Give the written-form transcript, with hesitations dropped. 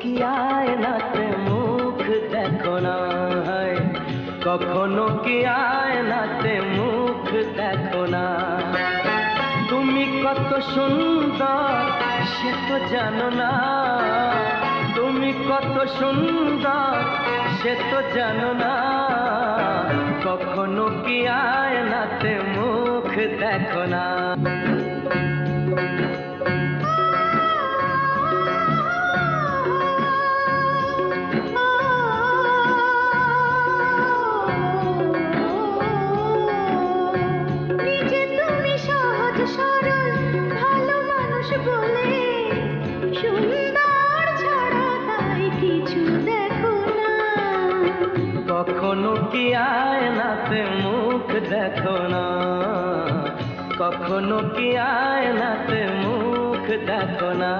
কি আয়নাতে মুখ দেখো না, হায় কখনো কি আয়নাতে মুখ দেখো না। তুমি কত সুন্দর সে তো জানো না, তুমি কত সুন্দর সে তো জানো না। কখনো কি আয়নাতে মুখ দেখো না। কখনো কি আয়নাতে মুখ দেখো না, কখনো কি আয়নাতে মুখ দেখো না।